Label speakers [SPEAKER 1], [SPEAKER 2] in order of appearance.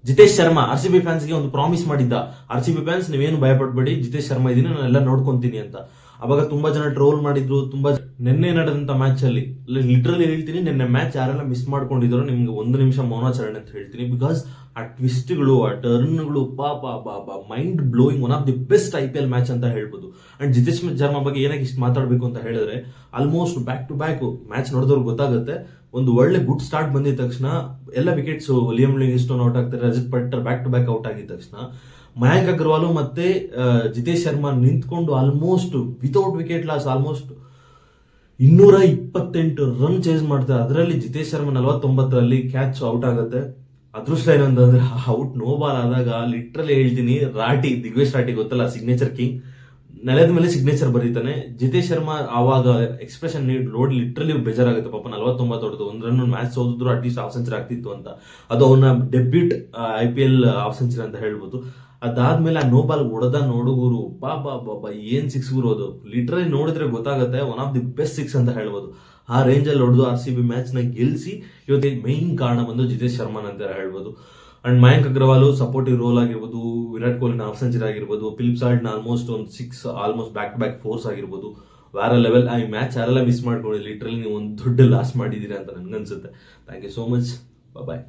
[SPEAKER 1] Jitesh Sharma RCB ಫ್ಯಾನ್ಸ್ಗೆ ಒಂದು promise ಮಾಡಿದ್ದ, RCB fans ನೀವೇನು ಭಯಪಡಬೇಡಿ, ಜಿತೇಶ್ ಶರ್ಮಾ ಇದೀನಿ, ನಾನು ಎಲ್ಲ ನೋಡ್ಕೊಂತೀನಿ ಅಂತ. ಅವಾಗ ತುಂಬಾ ಜನ ಟ್ರೋಲ್ ಮಾಡಿದ್ರು. ನಿನ್ನೆ ನಡೆದಂತ ಮ್ಯಾಚ್ ಅಲ್ಲಿ ಲಿಟ್ರಲಿ ಹೇಳ್ತೀನಿ, ನಿನ್ನೆ ಮ್ಯಾಚ್ ಯಾರೆಲ್ಲ ಮಿಸ್ ಮಾಡ್ಕೊಂಡಿದ್ರು ನಿಮ್ಗೆ 1 ನಿಮಿಷ ಮೌನಾಚರಣೆ ಅಂತ ಹೇಳ್ತೀನಿ. ಬಿಕಾಸ್ ಆ ಟ್ವಿಸ್ಟ್ಗಳು, ಆ ಟರ್ನ್ಗಳು, mind blowing, one of the best IPL match ಅಂತ ಹೇಳ್ಬೋದು. ಅಂಡ್ ಜಿತೇಶ್ ಶರ್ಮಾ ಬಗ್ಗೆ ಏನಕ್ಕೆ ಇಷ್ಟು ಮಾತಾಡ್ಬೇಕು ಅಂತ ಹೇಳಿದ್ರೆ, almost back to back match ನೋಡಿದವ್ರಿಗೆ ಗೊತ್ತಾಗುತ್ತೆ. ಒಂದು ಒಳ್ಳೆ ಗುಡ್ ಸ್ಟಾರ್ಟ್ ಬಂದಿದ ತಕ್ಷಣ ಎಲ್ಲ ವಿಕೆಟ್ಸ್, ಲಿಯಮ್ ಲಿವಿಂಗ್ಸ್ಟೋನ್ ಔಟ್ ಆಗ್ತಾರೆ, Rajat Patidar back to back out ಆಗಿದ ತಕ್ಷಣ ಮಯಾಂಕ್ ಅಗರ್ವಾಲ್ ಮತ್ತೆ ಜಿತೇಶ್ ಶರ್ಮಾ ನಿಂತ್ಕೊಂಡು almost without wicket loss almost 228 run chase ಮಾಡ್ತಾರೆ. ಅದರಲ್ಲಿ ಜಿತೇಶ್ ಶರ್ಮಾ 49ರಲ್ಲಿ ಕ್ಯಾಚ್ ಔಟ್ ಆಗುತ್ತೆ. ಅದೃಷ್ಟ ಏನಂತಂದ್ರೆ ಔಟ್ ನೋ ಬಾಲ್ ಆದಾಗ ಲಿಟ್ರಲಿ ಹೇಳ್ತೀನಿ, ದಿಗ್ವೇಶ್ ರಾಠಿ ಗೊತ್ತಲ್ಲ, ಸಿಗ್ನೇಚರ್ ಕಿಂಗ್, ನೆಲದ ಮೇಲೆ ಸಿಗ್ನೇಚರ್ ಬರೀತಾನೆ. ಜಿತೇಶ್ ಶರ್ಮಾ ಆವಾಗ ಎಕ್ಸ್ಪ್ರೆಷನ್ ನೋಡಿ ಲಿಟ್ರಲಿ ಬೇಜಾರಾಗುತ್ತೆ. ಪಾಪ 49 ಹೊಡೆದು 1 ರನ್ ಮ್ಯಾಚ್ ಸೋದಿದ್ರು ಅಟ್ಲೀಸ್ಟ್ ಹಾಫ್ ಸೆಂಚುರಿ ಆಗ್ತಿತ್ತು ಅಂತ. ಅದು ಅವನ ಡೆಬ್ಯೂಟ್ IPL ಹಾಫ್ ಸೆಂಚುರಿ ಅಂತ ಹೇಳ್ಬೋದು. ಅದಾದ್ಮೇಲೆ ಆ ನೋಬಾಲ್ ಹೊಡೆದ ನೋಡುಗರು, ಬಾಬಾ ಏನ್ ಸಿಕ್ಸ್ ಗುರು, ಅದು ಲಿಟ್ರಲಿ ನೋಡಿದ್ರೆ ಗೊತ್ತಾಗುತ್ತೆ, one of the best six ಅಂತ ಹೇಳ್ಬೋದು. ಆ ರೇಂಜ್ ಅಲ್ಲಿ ಹೊಡೆದು RCB ಮ್ಯಾಚ್ ನ ಗೆಲ್ಸಿ ಇವತ್ತು ಮೈನ್ ಕಾರಣ ಬಂದು ಜಿತೇಶ್ ಶರ್ಮಾ ಅಂತ ಹೇಳ್ಬೋದು. And Mayank Agarwal supportive role ಆಗಿರ್ಬೋದು, ವಿರಾಟ್ ಕೊಹ್ಲಿ ಹಾಫ್ ಸೆಂಚುರಿ ಆಗಿರ್ಬೋದು, ಫಿಲಿಪ್ ಸಾಲ್ಟ್ ಆಲ್ಮೋಸ್ಟ್ ಒಂದು 6 almost back to back 4s ಆಗಿರ್ಬೋದು. ಬೇರೆ ಲೆವೆಲ್. ಈ ಮ್ಯಾಚ್ ಯಾರೆಲ್ಲ ಮಿಸ್ ಮಾಡ್ಕೊಳ್ಳಿ, ಲಿಟ್ರಲಿ ನೀವು ಒಂದು ದೊಡ್ಡ ಲಾಸ್ ಮಾಡಿದೀರಾ ಅಂತ ನನ್ಗನ್ಸುತ್ತೆ. Thank you so much. Bye.